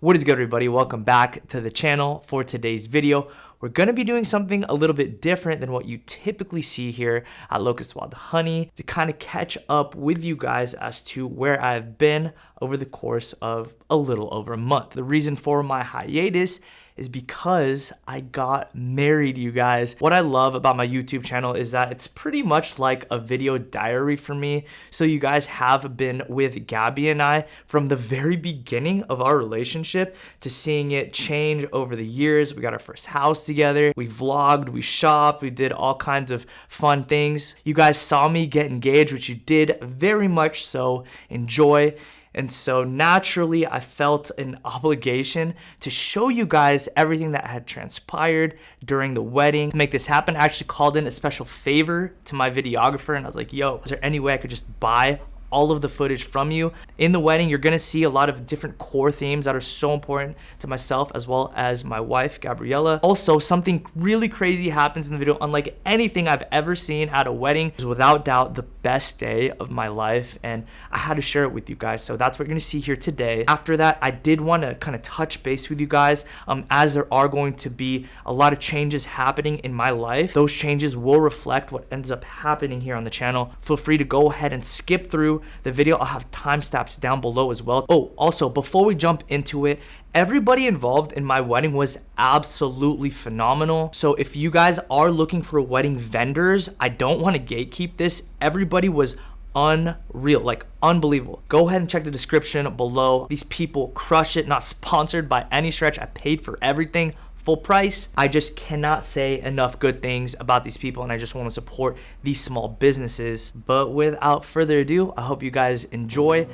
What is good, everybody? Welcome back to the channel. For today's video, we're going to be doing something a little bit different than what you typically see here at Locust&WildHoney to kind of catch up with you guys as to where I've been over the course of a little over a month. The reason for my hiatus is because I got married, you guys. What I love about my YouTube channel is that it's pretty much like a video diary for me. So you guys have been with Gabby and I from the very beginning of our relationship to seeing it change over the years. We got our first house together. We vlogged, we shopped, we did all kinds of fun things. You guys saw me get engaged, which you did very much so enjoy. And so naturally, I felt an obligation to show you guys everything that had transpired during the wedding. To make this happen, I actually called in a special favor to my videographer and I was like, yo, is there any way I could just buy all of the footage from you? In the wedding, you're gonna see a lot of different core themes that are so important to myself as well as my wife, Gabriella. Also, something really crazy happens in the video, unlike anything I've ever seen at a wedding. It was without doubt the best day of my life, and I had to share it with you guys. So that's what you're gonna see here today. After that, I did want to kind of touch base with you guys as there are going to be a lot of changes happening in my life. Those changes will reflect what ends up happening here on the channel. Feel free to go ahead and skip through the video. I'll have timestamps down below as well. Oh, also, before we jump into it, everybody involved in my wedding was absolutely phenomenal. So if you guys are looking for wedding vendors, I don't want to gatekeep this. Everybody was unreal, like unbelievable. Go ahead and check the description below. These people crush it. Not sponsored by any stretch. I paid for everything. Full price. I just cannot say enough good things about these people, and I just want to support these small businesses. But without further ado, I hope you guys enjoy.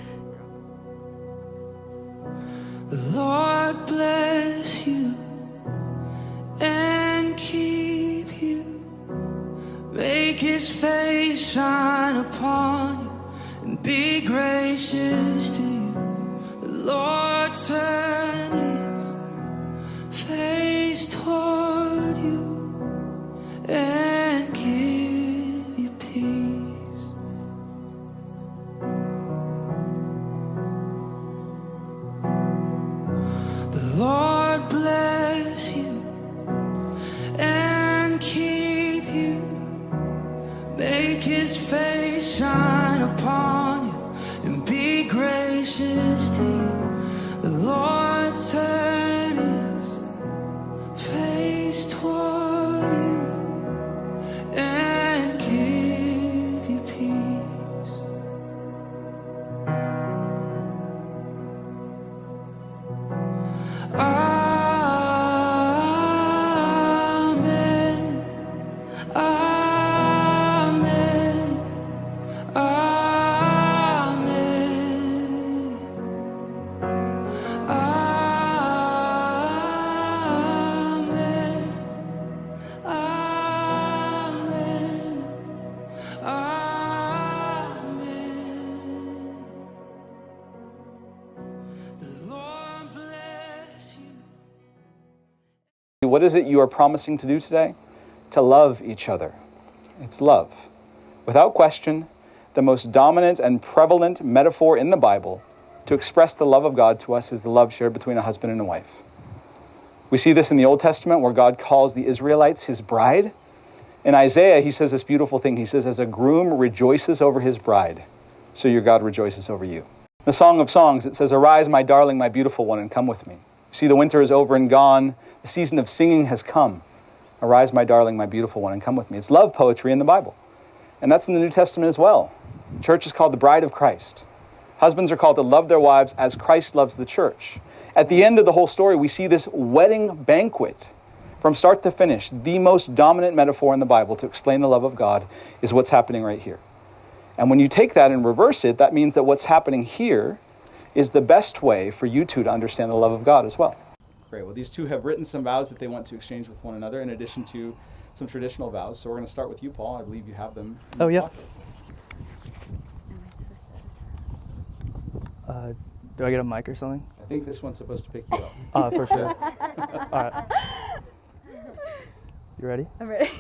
The Lord bless you and keep you. Make his face shine upon you and be gracious to you. The Lord turn his face toward you and give you peace. The Lord bless you and keep you. Make his face shine upon you and be gracious to you. The Lord turn his face toward you and give you peace. Amen. Amen. Amen. Amen. Amen. Amen. The Lord bless you. What is it you are promising to do today? To love each other. It's love. Without question, the most dominant and prevalent metaphor in the Bible to express the love of God to us is the love shared between a husband and a wife. We see this in the Old Testament where God calls the Israelites his bride. In Isaiah, he says this beautiful thing. He says, as a groom rejoices over his bride, so your God rejoices over you. The Song of Songs, it says, arise, my darling, my beautiful one, and come with me. See, the winter is over and gone. The season of singing has come. Arise, my darling, my beautiful one, and come with me. It's love poetry in the Bible. And that's in the New Testament as well. The church is called the bride of Christ. Husbands are called to love their wives as Christ loves the church. At the end of the whole story, we see this wedding banquet. From start to finish, the most dominant metaphor in the Bible to explain the love of God is what's happening right here. And when you take that and reverse it, that means that what's happening here is the best way for you two to understand the love of God as well. Great. Well, these two have written some vows that they want to exchange with one another in addition to some traditional vows. So we're going to start with you, Paul. I believe you have them. Oh, yeah. Do I get a mic or something? I think this one's supposed to pick you up. For sure. All right. You ready? I'm ready.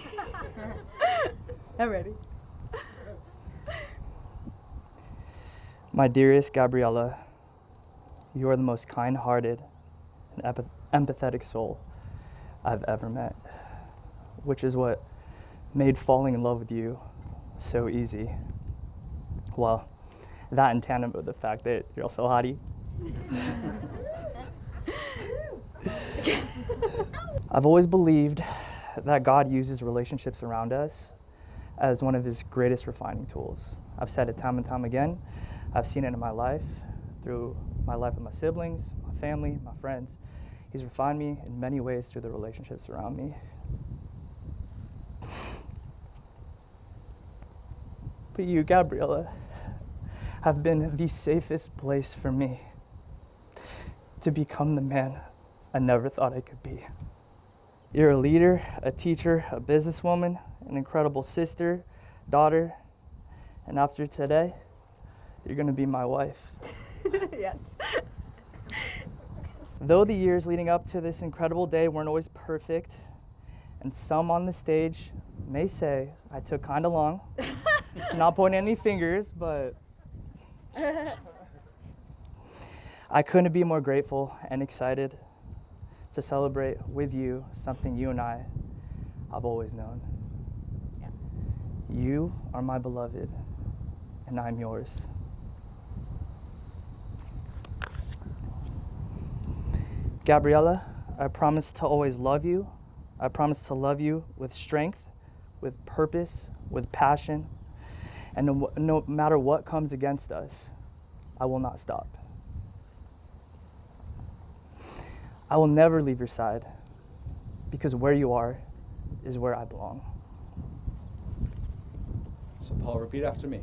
I'm ready. My dearest Gabriella, you are the most kind-hearted, empathetic soul I've ever met, which is what made falling in love with you so easy. Well, that in tandem with the fact that you're also hottie. I've always believed that God uses relationships around us as one of his greatest refining tools. I've said it time and time again. I've seen it in my life, through my life with my siblings, my family, my friends. He's refined me in many ways through the relationships around me. But you, Gabriella, have been the safest place for me to become the man I never thought I could be. You're a leader, a teacher, a businesswoman, an incredible sister, daughter, and after today, you're gonna be my wife. Yes. Though the years leading up to this incredible day weren't always perfect, and some on the stage may say I took kinda long, not pointing any fingers, but I couldn't be more grateful and excited to celebrate with you something you and I have always known. Yeah. You are my beloved, and I'm yours. Gabriella, I promise to always love you. I promise to love you with strength, with purpose, with passion, and no matter what comes against us, I will not stop. I will never leave your side, because where you are is where I belong. So Paul, repeat after me.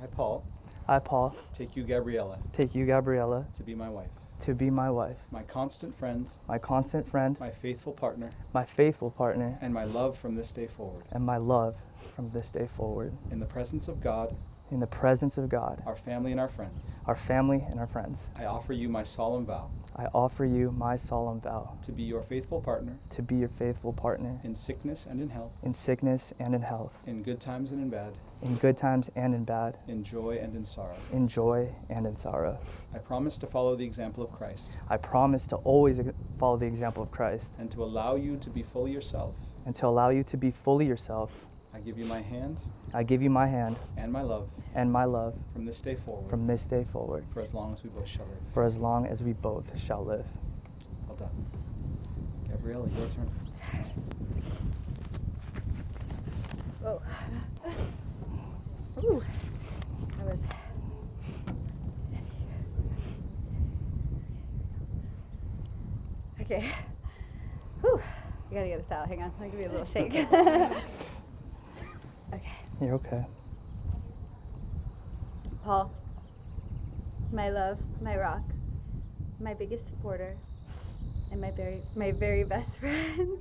I, Paul, I, Paul, take you, Gabriella, take you, Gabriella, to be my wife, to be my wife, my constant friend, my constant friend, my faithful partner, my faithful partner, and my love from this day forward. and my love from this day forward. In the presence of God, In the presence of God, our family, and our friends, our family, and our friends, I offer you my solemn vow I offer you my solemn vow to be your faithful partner to be your faithful partner in sickness and in health, in sickness and in health, in good times and in bad, in good times and in bad, in joy and in sorrow. in joy and in sorrow. I promise to follow the example of Christ I promise to always follow the example of Christ and to allow you to be fully yourself. and to allow you to be fully yourself. I give you my hand I give you my hand and my love and my love from this day forward, from this day forward, for as long as we both shall live. for as long as we both shall live. Well done. Gabriella, your turn. Oh. Ooh. That was. Okay. Whew. I gotta get this out. Hang on. I'll give you a little shake. Okay. You're okay. Paul, my love, my rock, my biggest supporter, and my very best friend.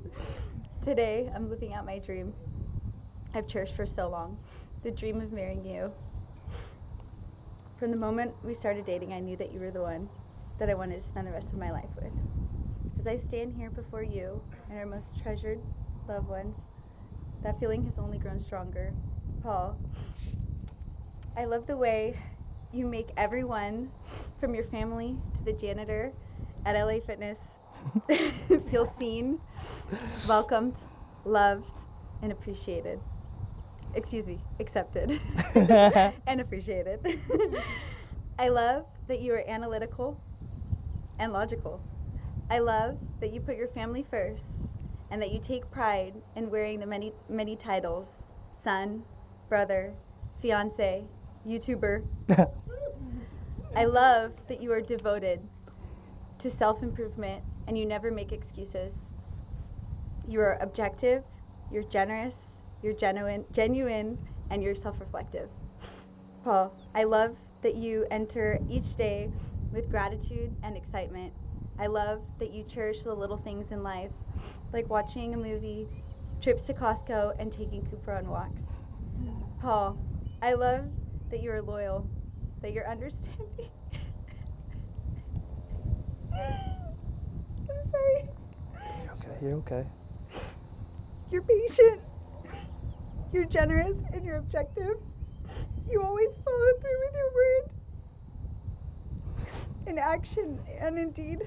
Today, I'm living out my dream I've cherished for so long, the dream of marrying you. From the moment we started dating, I knew that you were the one that I wanted to spend the rest of my life with. As I stand here before you and our most treasured loved ones, that feeling has only grown stronger. Paul, I love the way you make everyone, from your family to the janitor at LA Fitness, feel seen, welcomed, loved, and appreciated. Excuse me, accepted and appreciated. I love that you are analytical and logical. I love that you put your family first and that you take pride in wearing the many titles: son, brother, fiance, YouTuber. I love that you are devoted to self-improvement and you never make excuses. You are objective, you're generous, you're genuine, and you're self-reflective. Paul, I love that you enter each day with gratitude and excitement. I love that you cherish the little things in life, like watching a movie, trips to Costco, and taking Cooper on walks. Paul, I love that you're loyal, that you're understanding. I'm sorry. You're okay. You're patient. You're generous and you're objective. You always follow through with your word in action and in deed.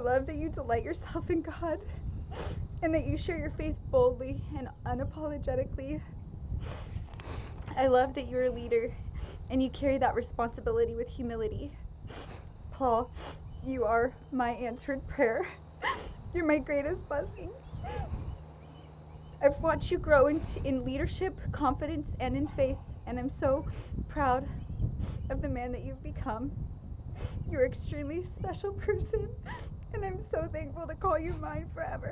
love that you delight yourself in God and that you share your faith boldly and unapologetically. I love that you're a leader and you carry that responsibility with humility. Paul, you are my answered prayer. You're my greatest blessing. I've watched you grow in leadership, confidence, and in faith, and I'm so proud of the man that you've become. You're an extremely special person, and I'm so thankful to call you mine forever.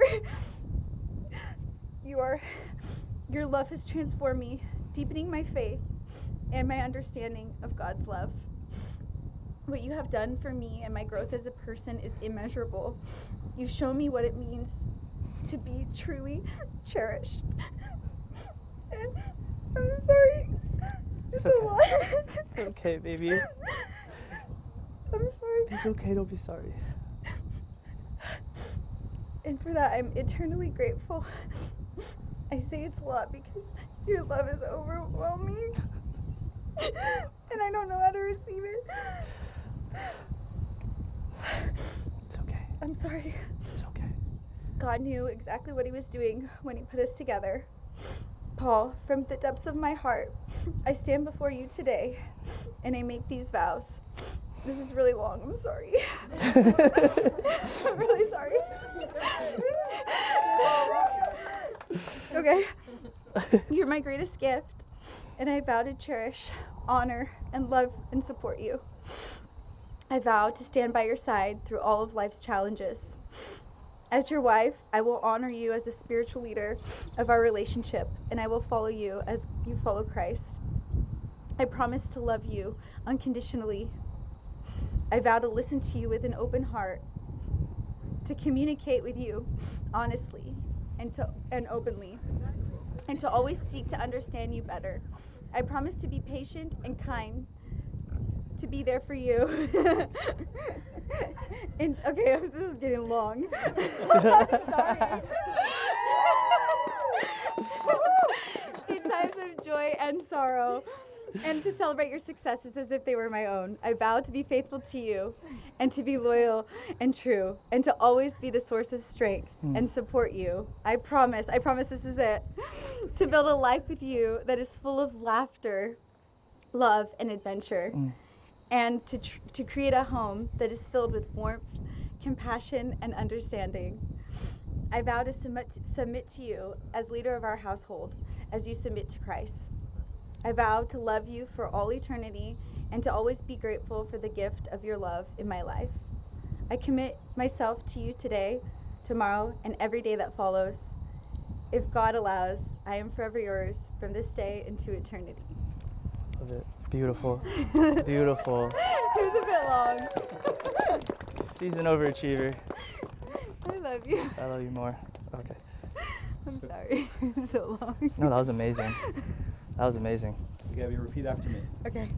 Your love has transformed me, deepening my faith and my understanding of God's love. What you have done for me and my growth as a person is immeasurable. You've shown me what it means to be truly cherished. And I'm sorry. It's okay. a lot. It's okay, baby. I'm sorry. It's okay, don't be sorry. And for that, I'm eternally grateful. I say it's a lot because your love is overwhelming. And I don't know how to receive it. It's okay. I'm sorry. It's okay. God knew exactly what he was doing when he put us together. Paul, from the depths of my heart, I stand before you today and I make these vows. This is really long, I'm sorry. I'm really sorry. Okay. You're my greatest gift, and I vow to cherish, honor, and love and support you. I vow to stand by your side through all of life's challenges. As your wife, I will honor you as a spiritual leader of our relationship, and I will follow you as you follow Christ. I promise to love you unconditionally. I vow to listen to you with an open heart, to communicate with you honestly and openly, and to always seek to understand you better. I promise to be patient and kind, to be there for you. And okay, this is getting long. I'm sorry. In times of joy and sorrow, and to celebrate your successes as if they were my own. I vow to be faithful to you and to be loyal and true and to always be the source of strength and support you. I promise this is it. To build a life with you that is full of laughter, love, and adventure. And to create a home that is filled with warmth, compassion, and understanding. I vow to submit to you as leader of our household as you submit to Christ. I vow to love you for all eternity and to always be grateful for the gift of your love in my life. I commit myself to you today, tomorrow, and every day that follows. If God allows, I am forever yours from this day into eternity. Love it. Beautiful. Beautiful. It was a bit long. She's an overachiever. I love you. I love you more. Okay. I'm sorry. It was so long. No, that was amazing. That was amazing. Gabby, repeat after me. Okay.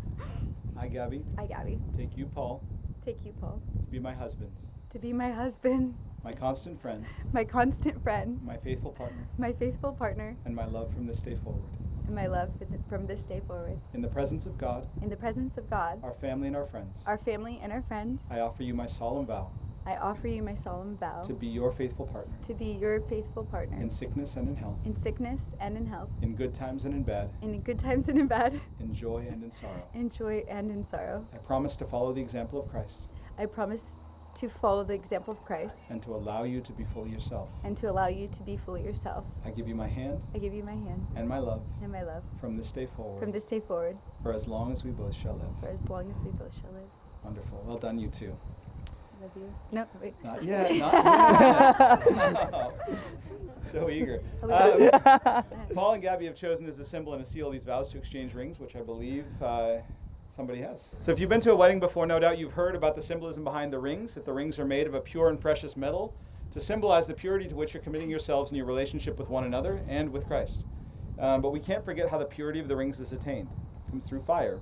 I, Gabby, I, Gabby, take you, Paul, take you, Paul, to be my husband, to be my husband, my constant friend, my constant friend, my faithful partner, my faithful partner, and my love from this day forward. and my love from this day forward. In the presence of God, In the presence of God, our family, and our friends, our family, and our friends, I offer you my solemn vow I offer you my solemn vow to be your faithful partner to be your faithful partner in sickness and in health, in sickness and in health, in good times and in bad, in good times and in bad, in joy and in sorrow. in joy and in sorrow. I promise to follow the example of Christ I promise to follow the example of Christ and to allow you to be fully yourself. and to allow you to be fully yourself. I give you my hand I give you my hand and my love and my love from this day forward, from this day forward for as long as we both shall live. for as long as we both shall live. Wonderful. Well done, you two. Love you. No, wait. Not yet. Not yet. So eager. Paul and Gabby have chosen as a symbol and a seal of these vows to exchange rings, which I believe somebody has. So if you've been to a wedding before, no doubt you've heard about the symbolism behind the rings, that the rings are made of a pure and precious metal to symbolize the purity to which you're committing yourselves in your relationship with one another and with Christ. But we can't forget how the purity of the rings is attained. It comes through fire.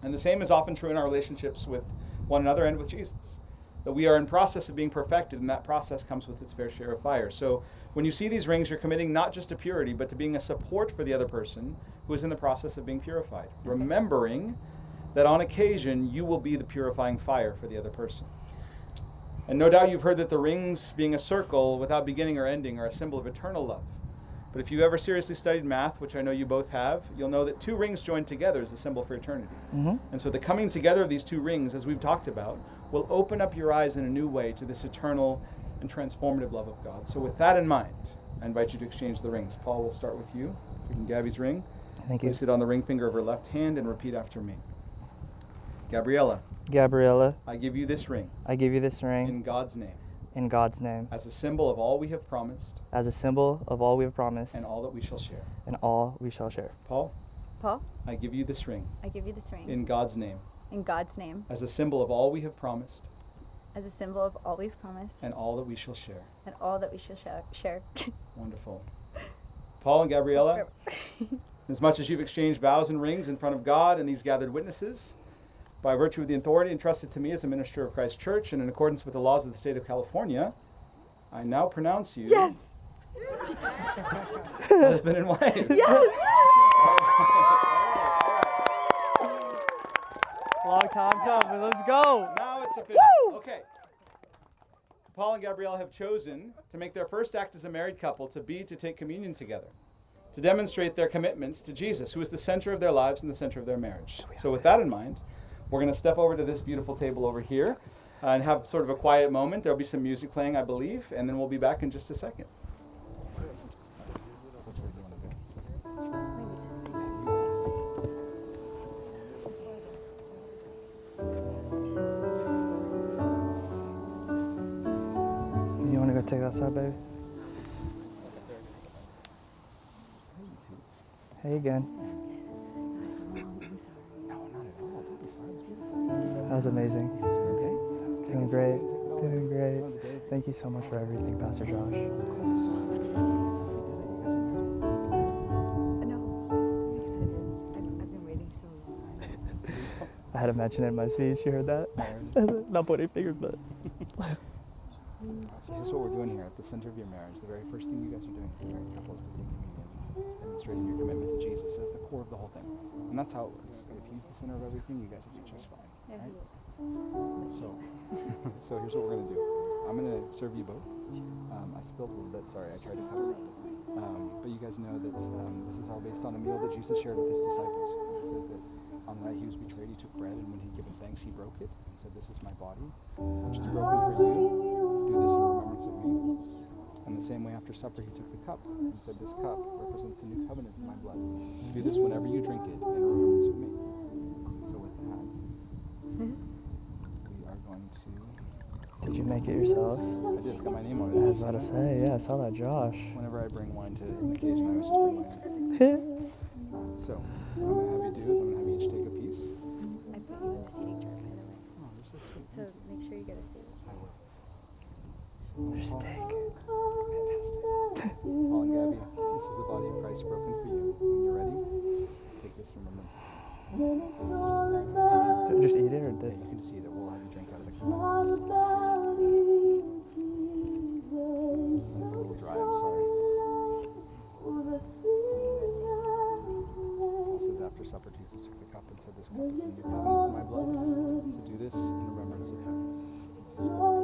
And the same is often true in our relationships with one another and with Jesus. That we are in process of being perfected, and that process comes with its fair share of fire. So when you see these rings, you're committing not just to purity, but to being a support for the other person who is in the process of being purified. Remembering that on occasion, you will be the purifying fire for the other person. And no doubt you've heard that the rings, being a circle without beginning or ending, are a symbol of eternal love. But if you ever seriously studied math, which I know you both have, you'll know that two rings joined together is a symbol for eternity. And so the coming together of these two rings, as we've talked about, will open up your eyes in a new way to this eternal and transformative love of God. So with that in mind, I invite you to exchange the rings. Paul, we'll start with you. Taking Gabby's ring. Thank you. Place it on the ring finger of her left hand and repeat after me. Gabriella, Gabriella, I give you this ring I give you this ring in God's name, in God's name, as a symbol of all we have promised as a symbol of all we have promised and all that we shall share. and all we shall share. Paul, Paul, I give you this ring I give you this ring in God's name, in God's name as a symbol of all we have promised as a symbol of all we've promised and all that we shall share. and all that we shall share. Wonderful. Paul and Gabriella, as much as you've exchanged vows and rings in front of God and these gathered witnesses, by virtue of the authority entrusted to me as a minister of Christ's church and in accordance with the laws of the state of California, I now pronounce you Yes! husband and wife. Yes! Long time coming. Let's go. Now it's official. Okay. Paul and Gabriella have chosen to make their first act as a married couple to take communion together, to demonstrate their commitments to Jesus, who is the center of their lives and the center of their marriage. So with that in mind, we're going to step over to this beautiful table over here and have sort of a quiet moment. There'll be some music playing, I believe, and then we'll be back in just a second. You want to go take that side, baby? Hey again. That was amazing. Doing great. Doing great. Thank you so much for everything, Pastor Josh. No. I'm excited. I've been waiting so long. I had to mention it in my speech. You heard that? Not pointing fingers, but. So here's what we're doing here at the center of your marriage. The very first thing you guys are doing as a married couple is to take communion, demonstrating your commitment to Jesus as the core of the whole thing. And that's how it works. If he's the center of everything, you guys will be just fine. Yeah, Right? he is. So here's what we're going to do. I'm going to serve you both. I spilled a little bit, sorry, I tried to cover it up. But you guys know that this is all based on a meal that Jesus shared with his disciples. It says that on the night he was betrayed, he took bread, and when he'd given thanks, he broke it and said, "This is my body, which is broken for you. Do this in remembrance of me." And the same way after supper, he took the cup and said, "This cup represents the new covenant in my blood. Do this whenever you drink it in remembrance of me." So with that, we are going to... Did you make it yourself? I did, it's got my name on I it. was about to say, yeah, I saw that, Josh. Whenever I bring wine to an occasion, I always just bring my own. So, what I'm going to have you do is I'm going to have you each take a piece. I put you in the seating chart, by the way. Oh, you're so sweet. So make sure you get a seat. I will. So, Just Paul, take. fantastic. Paul and Gabby, this is the body of Christ broken for you. When you're ready, take this in remembrance. Just eat it or Yeah, dip? you can just eat it. We'll have you drink out of the cup. It's a little dry, I'm sorry. Paul says after supper, Jesus took the cup and said, "This cup is the new covenant in my blood. So do this in remembrance of him."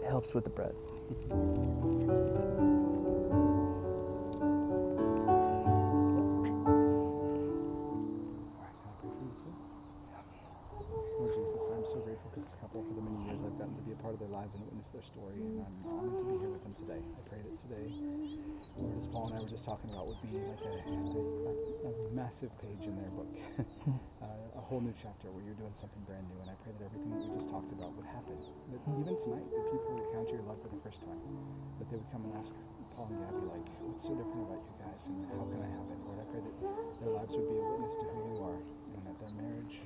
It helps with the bread. Lord Jesus, I'm so grateful for this couple, for the many years I've gotten to be a part of their lives and witness their story, and I'm honored to be here with them today. I pray that today, Lord, as Paul and I were just talking about, would be like a massive page in their book, a whole new chapter where you're doing something brand new, and I pray that everything that we just talked about would happen. That even tonight, that people would encounter your love for the first time, that they would come and ask Paul and Gabby, like, what's so different about you guys, and how can I have it? Lord, I pray that their lives would be a witness to who you are, and that their marriage,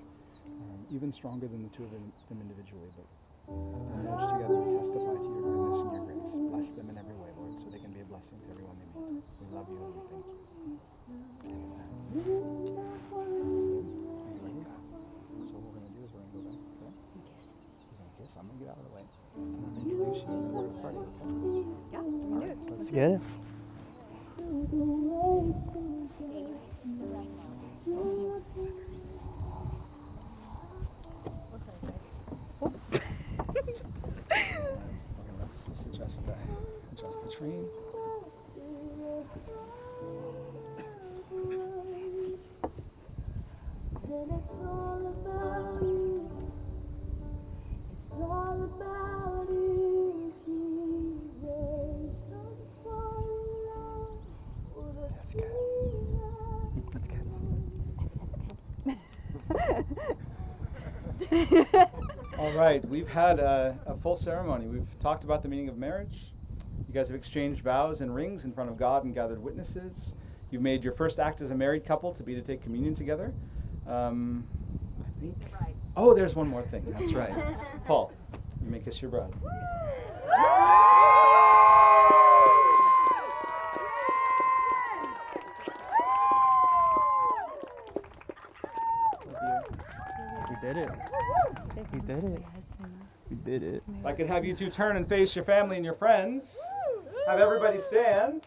even stronger than the two of them individually, but their marriage together would testify to your goodness and your grace. Bless them in every way, Lord, so they can be a blessing to everyone they meet. We love you and we thank you. Amen. So what we're going to do is we're going to go back, okay? We're going to kiss. I'm going to get out of the way. And I'm going to introduce you and we're going to party, okay? Yeah, we can do it. Let's get it. Right now. And it's all about you. It's all about you, Jesus. That's why we love. That's good. That's good. All right, we've had a full ceremony. We've talked about the meaning of marriage. You guys have exchanged vows and rings in front of God and gathered witnesses. You've made your first act as a married couple to be to take communion together. I think. Oh, there's one more thing. That's right. Paul, you may kiss your bride. We did it. We did it. We did it. If I could have you two turn and face your family and your friends. Have everybody stand.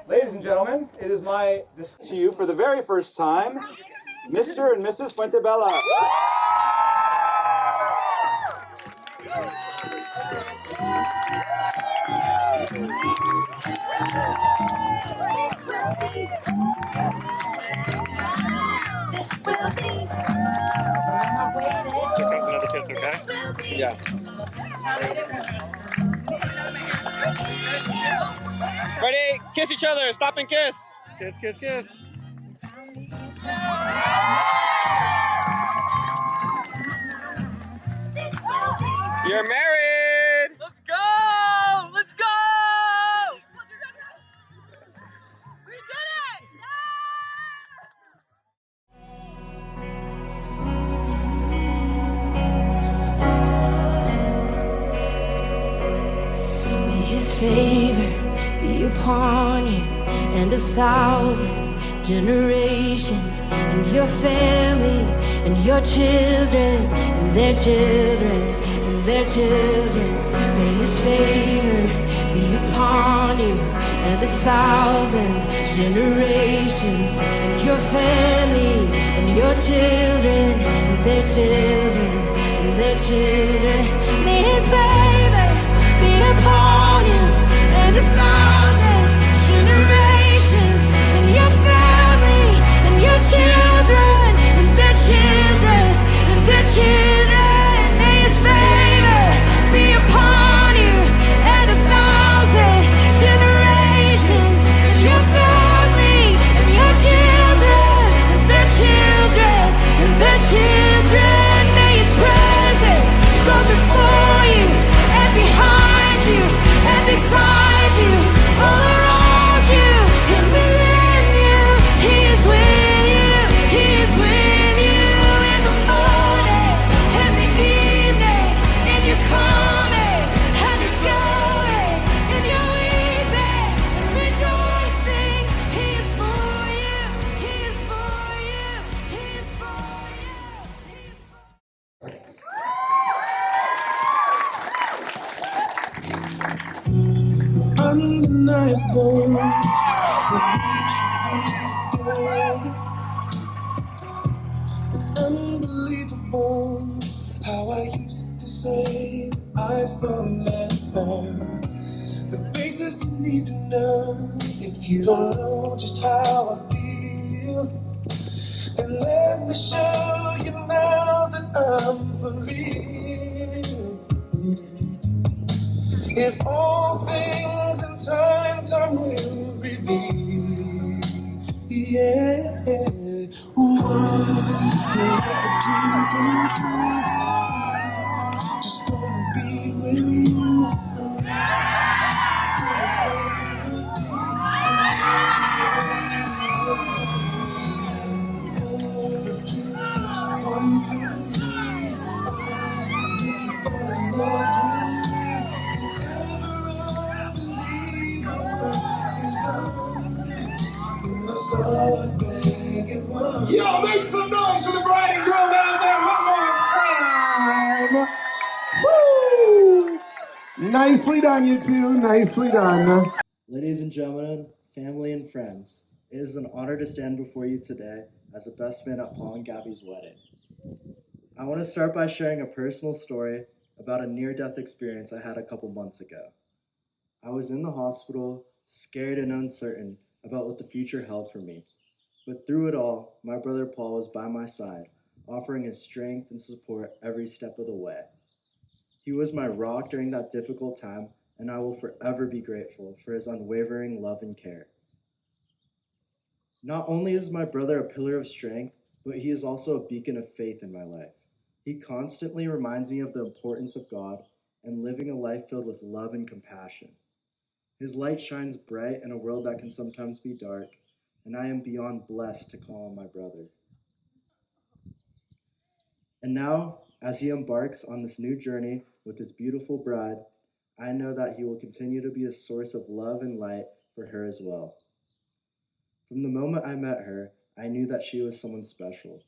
Ladies and gentlemen, it is my to you for the very first time, Mr. and Mrs. Fuentebella. Here comes another kiss, okay? Yeah. Ready? Kiss each other. Stop and kiss. Kiss, kiss, kiss. You're married. Let's go. Let's go. We did it. May His favor be upon you and 1,000 generations, and your family, and your children, and their children, and their children. May His favor be upon you and 1,000 generations, and your family, and your children, and their children, and their children. May His favor be upon you and 1,000 generations, and your family, and your children, and their children, and their children. May His favor be upon you and 1,000 generations, and your family, and your children, and their children, and their children. May His presence go before you and behind you and beside you, all around you and within you. He is with you. He is with you in the morning and the evening, in your coming and your going, in your weeping and rejoicing. He is for you. He is for you. He is for you. He is for you. Undeniable, the beach together. It's unbelievable how I used to say I found that part. The basics you need to know if you don't know just how I feel. Then let me show you now that I'm for real. If all things in time will reveal, yeah. Ooh, you're like a dream come true. Just wanna be with you. Steps 1 through 3. Fall in love with me. Yo, make some noise for the bride and groom out there one more time. Woo! Nicely done, you two. Nicely done. Ladies and gentlemen, family and friends, it is an honor to stand before you today as a best man at Paul and Gabby's wedding. I want to start by sharing a personal story about a near-death experience I had a couple months ago. I was in the hospital, scared and uncertain about what the future held for me. But through it all, my brother Paul was by my side, offering his strength and support every step of the way. He was my rock during that difficult time, and I will forever be grateful for his unwavering love and care. Not only is my brother a pillar of strength, but he is also a beacon of faith in my life. He constantly reminds me of the importance of God and living a life filled with love and compassion. His light shines bright in a world that can sometimes be dark, and I am beyond blessed to call him my brother. And now, as he embarks on this new journey with his beautiful bride, I know that he will continue to be a source of love and light for her as well. From the moment I met her, I knew that she was someone special.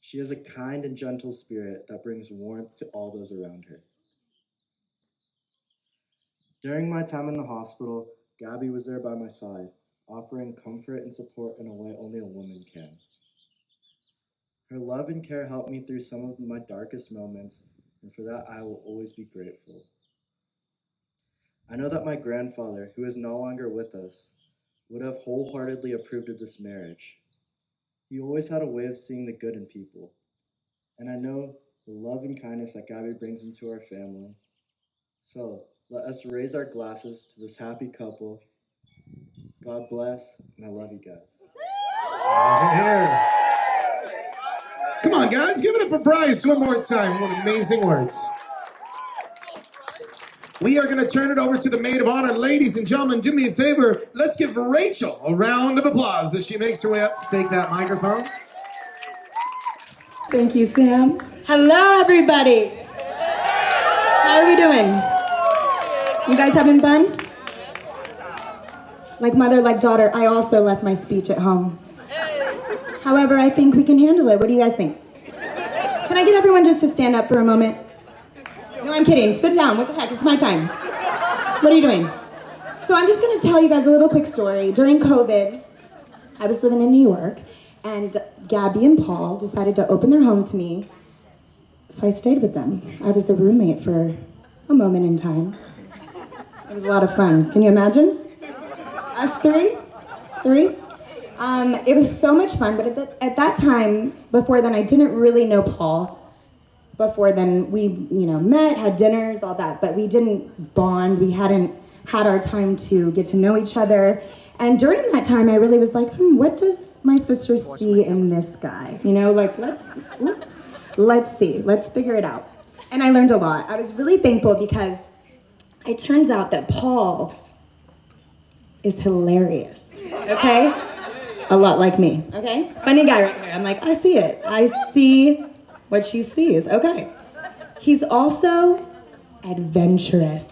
She has a kind and gentle spirit that brings warmth to all those around her. During my time in the hospital, Gabby was there by my side, offering comfort and support in a way only a woman can. Her love and care helped me through some of my darkest moments, and for that I will always be grateful. I know that my grandfather, who is no longer with us, would have wholeheartedly approved of this marriage. He always had a way of seeing the good in people, and I know the love and kindness that Gabby brings into our family. So let us raise our glasses to this happy couple. God bless, and I love you guys. Yeah. Come on, guys, give it up for Bryce one more time. What amazing words. We are going to turn it over to the maid of honor. Ladies and gentlemen, do me a favor. Let's give Rachel a round of applause as she makes her way up to take that microphone. Thank you, Sam. Hello, everybody. How are we doing? You guys having fun? Like mother, like daughter, I also left my speech at home. However, I think we can handle it. What do you guys think? Can I get everyone just to stand up for a moment? No, I'm kidding. Sit down. What the heck? It's my time. What are you doing? So I'm just going to tell you guys a little quick story. During COVID, I was living in New York, and Gabby and Paul decided to open their home to me, so I stayed with them. I was a roommate for a moment in time. It was a lot of fun. Can you imagine? Us three? It was so much fun, but at that time, before then, I didn't really know Paul. Before then, we, met, had dinners, all that, but we didn't bond. We hadn't had our time to get to know each other. And during that time, I really was like, what does my sister see in this guy? Let's see, let's figure it out. And I learned a lot. I was really thankful because it turns out that Paul is hilarious, okay? A lot like me, okay? Funny guy right here. I'm like, I see it. I see what she sees, okay. He's also adventurous.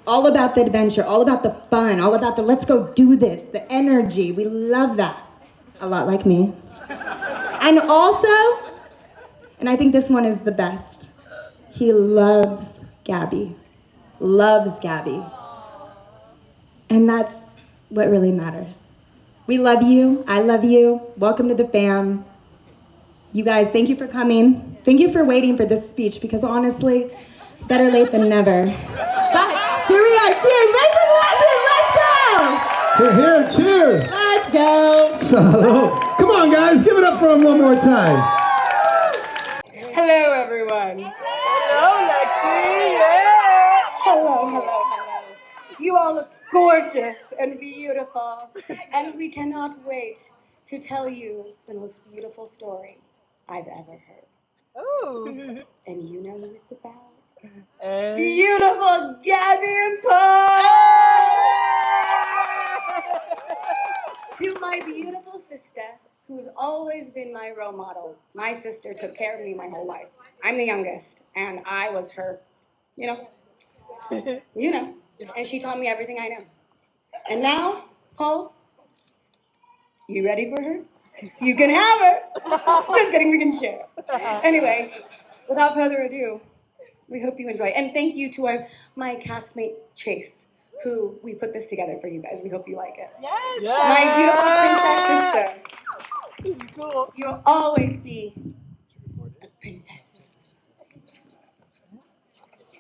All about the adventure, all about the fun, all about the let's go do this, the energy. We love that. A lot like me. And also, and I think this one is the best, he loves Gabby. Loves Gabby. And that's what really matters. We love you. I love you. Welcome to the fam. You guys, thank you for coming. Thank you for waiting for this speech because honestly, better late than never. But here we are. Cheers. Raise your glasses. Let's go. We're here. Cheers. Let's go. Salud. Come on, guys. Give it up for him one more time. Hello, everyone. Hello, Lexi. Yeah. Hello. You all look gorgeous and beautiful, and we cannot wait to tell you the most beautiful story I've ever heard. Oh. And you know who it's about? Beautiful Gabby and Paul! To my beautiful sister, who's always been my role model. My sister took care of me my whole life. I'm the youngest, and I was her, and she taught me everything I know. And now, Paul, you ready for her? You can have her. Just kidding, we can share. Anyway, without further ado, we hope you enjoy. And thank you to my castmate, Chase, who we put this together for you guys. We hope you like it. Yes. My beautiful princess sister. Cool. You'll always be a princess.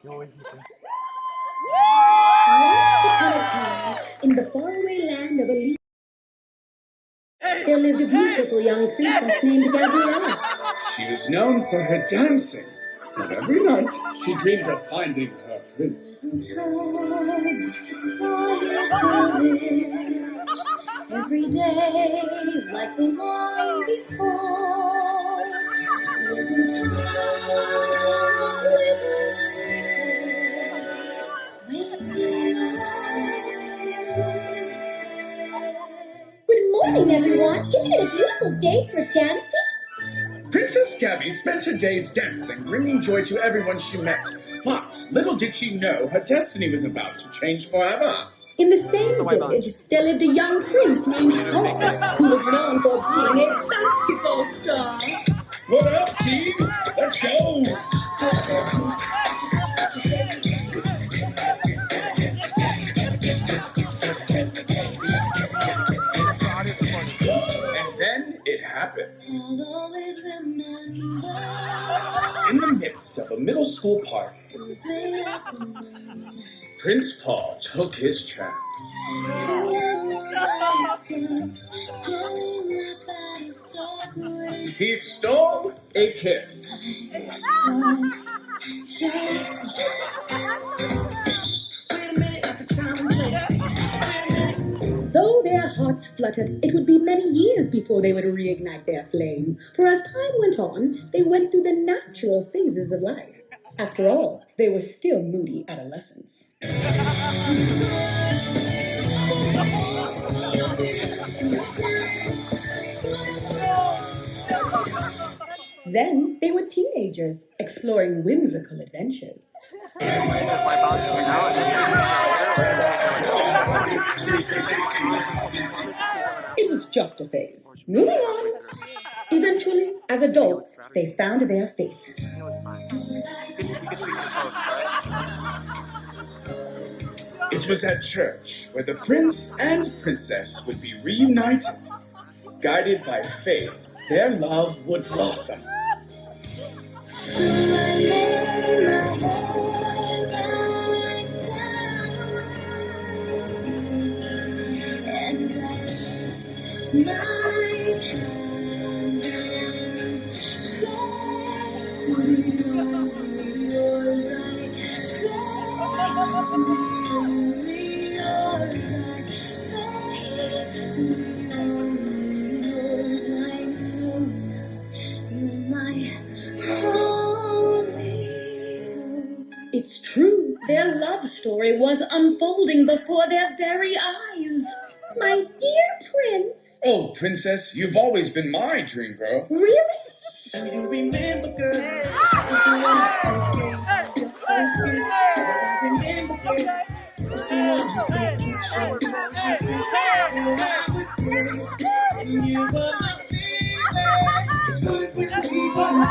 Once upon a time, in the faraway land of Elise, there there lived a beautiful young princess named Gabriella. She was known for her dancing, but every night she dreamed of finding her prince. Every day, like the one before. Little town of living waking up to say. Good morning, everyone. Isn't it a beautiful day for dancing? Princess Gabby spent her days dancing, bringing joy to everyone she met. But little did she know her destiny was about to change forever. In the same village, there lived a young prince named Paul, who was known for being a basketball star. What up, team? Let's go! And then it happened. I'll always remember. In the midst of a middle school park, Late afternoon. Prince Paul took his chance. He stole a kiss. Though their hearts fluttered, it would be many years before they would reignite their flame. For as time went on, they went through the natural phases of life. After all, they were still moody adolescents. Then they were teenagers, exploring whimsical adventures. It was just a phase. Moving on. Eventually, as adults, they found their faith. It was at church where the prince and princess would be reunited. Guided by faith, their love would blossom. And I lift my hand and pray to be only yours. I pray to be only yours. I pray to be only yours. I know you're my holy. It's true, their love story was unfolding before their very eyes. My dear prince. Oh, princess, you've always been my dream girl. Really? And you remember, girl, was the one who gave your first kiss. Yes, I remember, girl, was the one who said you should be serious. When I was there, and you were my baby. It's good when we were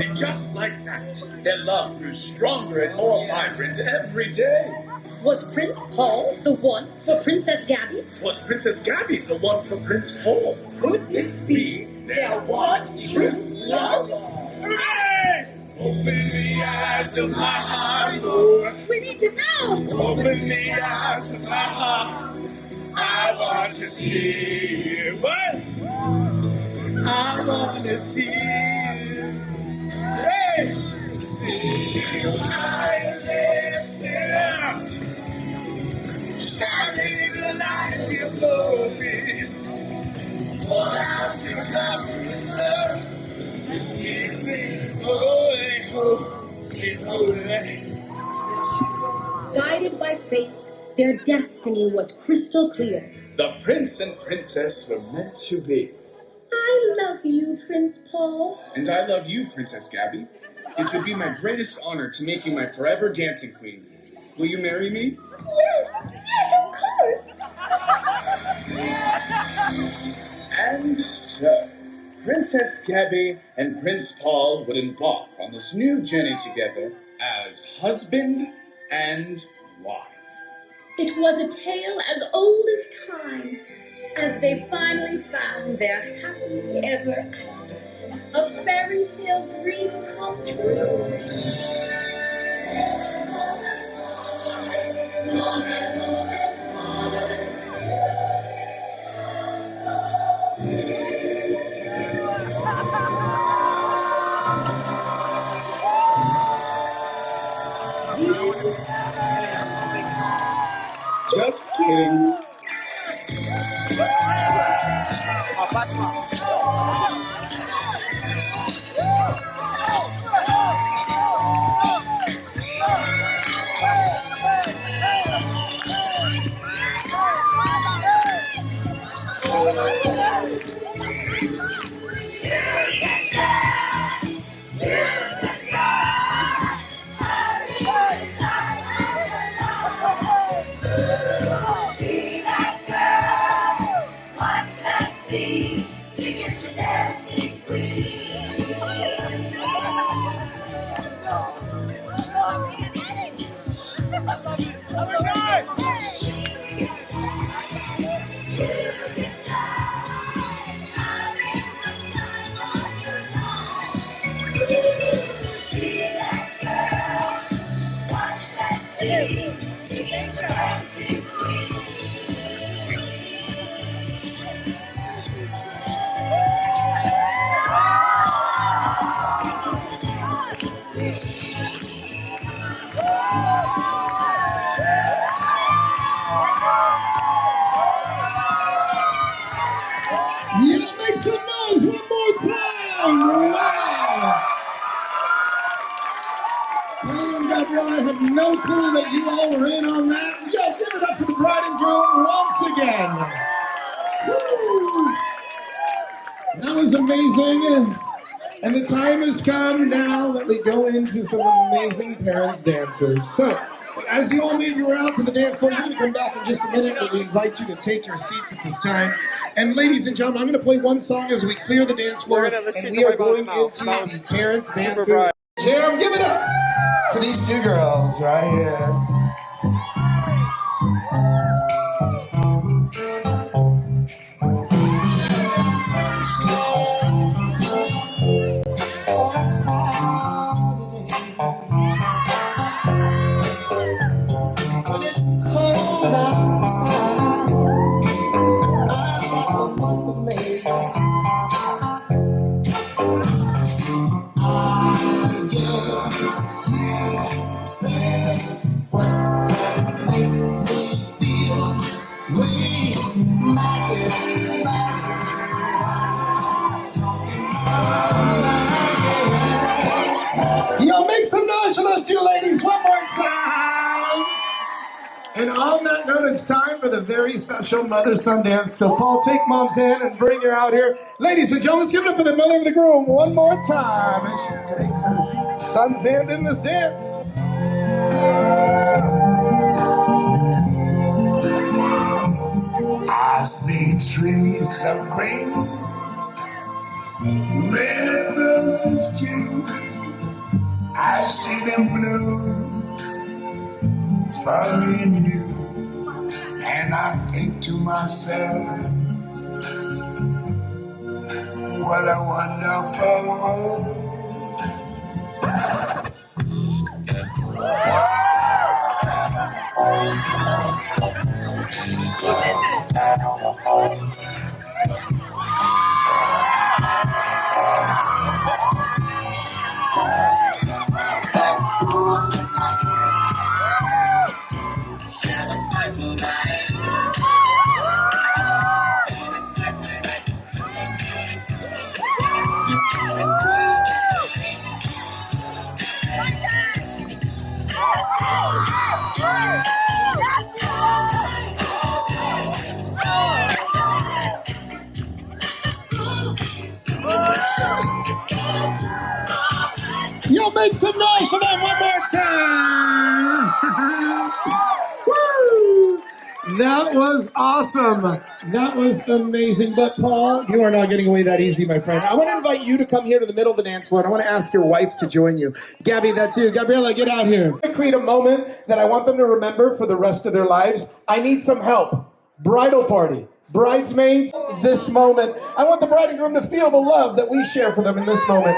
And just like that, their love grew stronger and more vibrant every day. Was Prince Paul the one for Princess Gabby? Was Princess Gabby the one for Prince Paul? Could this be their one true love? Yes! Open the eyes of my heart, Lord. We need to know! Open the eyes of my heart. I want to see you. What? I want to see you. Hey! See you high and lifted up. Shining the light of your glory. Pour out your love and love. This is holy, holy, holy. Guided by faith, their destiny was crystal clear. The prince and princess were meant to be. I love you, Prince Paul. And I love you, Princess Gabby. It would be my greatest honor to make you my forever dancing queen. Will you marry me? Yes, of course. And so, Princess Gabby and Prince Paul would embark on this new journey together as husband and wife. It was a tale as old as time, as they finally found their happily ever after. A fairy tale dream come true. Just kidding. Yeah, make some noise one more time! Wow! Paul and Gabriella, I have no clue that you all were in on that. Yo, give it up for the bride and groom once again. Woo! That was amazing. And the time has come now that we go into some amazing parents' dances. So, as you all made your way out to the dance floor, you're going to come back in just a minute, and we invite you to take your seats at this time. And ladies and gentlemen, I'm going to play one song as we clear the dance floor, and we are going into the parents' dances. Jam, give it up for these two girls right here. Yo, make some noise for those two ladies one more time. And on that note, it's time for the very special mother-son dance. So Paul, take mom's hand and bring her out here. Ladies and gentlemen, let's give it up for the mother of the groom one more time. And she takes her son's hand in this dance. I see trees of green, red roses too. I see them bloom for me and you. And I think to myself, what a wonderful world. Yo, make some noise for them one more time. Woo! That was awesome. That was amazing. But Paul, you are not getting away that easy, my friend. I want to invite you to come here to the middle of the dance floor, and I want to ask your wife to join you. Gabby, that's you. Gabriella, get out here. I'm going to create a moment that I want them to remember for the rest of their lives. I need some help. Bridal party. Bridesmaids, this moment. I want the bride and groom to feel the love that we share for them in this moment.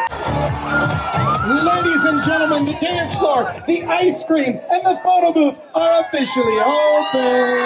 Ladies and gentlemen, the dance floor, the ice cream, and the photo booth are officially open.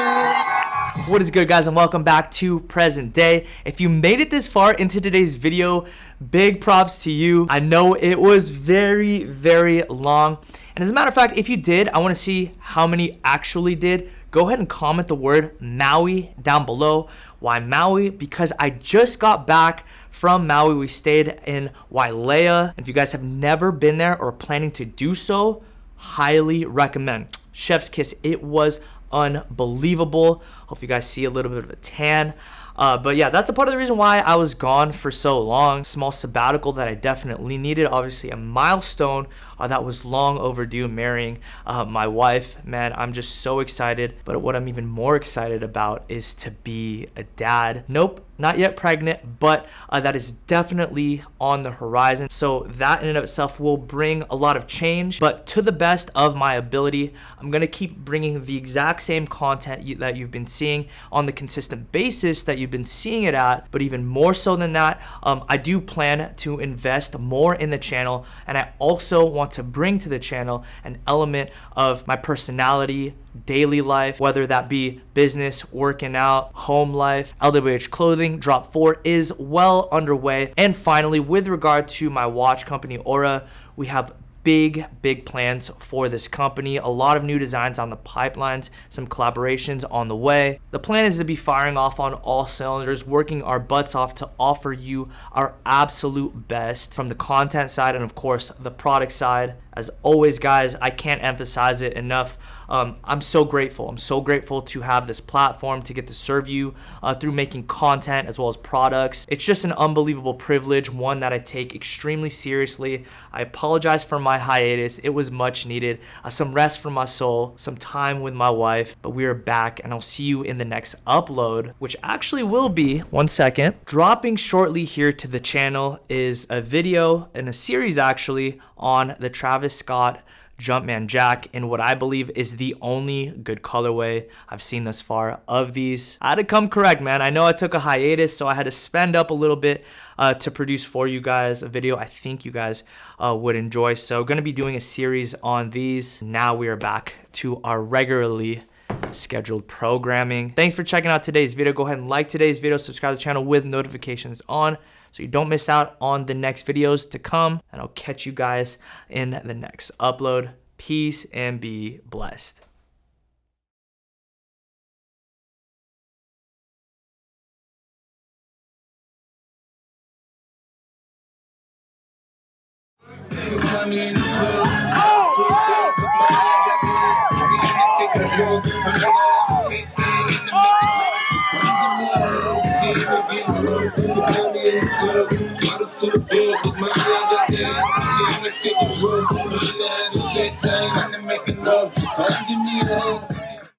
What is good, guys, and welcome back to present day. If you made it this far into today's video, big props to you. I know it was very, very long. And as a matter of fact, if you did, I want to see how many actually did. Go ahead and comment the word Maui down below. Why Maui? Because I just got back from Maui. We stayed in Wailea. And if you guys have never been there or planning to do so, highly recommend. Chef's kiss. It was unbelievable. Hope you guys see a little bit of a tan. But yeah, that's a part of the reason why I was gone for so long. Small sabbatical that I definitely needed. Obviously a milestone that was long overdue, marrying my wife. Man, I'm just so excited. But what I'm even more excited about is to be a dad. Nope, not yet pregnant, but that is definitely on the horizon. So that in and of itself will bring a lot of change. But to the best of my ability, I'm gonna keep bringing the exact same content that you've been seeing on the consistent basis that you've been seeing it at. But even more so than that, I do plan to invest more in the channel, and I also want to bring to the channel an element of my personality, daily life, whether that be business, working out, home life. LWH Clothing Drop 4 is well underway. And finally, with regard to my watch company, Aura, we have big plans for this company. A lot of new designs on the pipelines, some collaborations on the way. The plan is to be firing off on all cylinders, working our butts off to offer you our absolute best from the content side and of course the product side. As always, guys, I can't emphasize it enough. I'm so grateful. I'm so grateful to have this platform to get to serve you through making content as well as products. It's just an unbelievable privilege, one that I take extremely seriously. I apologize for my hiatus. It was much needed. Some rest for my soul, some time with my wife, but we are back, and I'll see you in the next upload, which actually will be, one second, dropping shortly here to the channel is a video and a series actually on the Travis Scott Jumpman Jack in what I believe is the only good colorway I've seen thus far of these. I had to come correct, man. I know I took a hiatus, so I had to spend up a little bit to produce for you guys a video I think you guys would enjoy. So gonna be doing a series on these. Now we are back to our regularly scheduled programming. Thanks for checking out today's video. Go ahead and like today's video, subscribe to the channel with notifications on so you don't miss out on the next videos to come, and I'll catch you guys in the next upload. Peace and be blessed. Oh!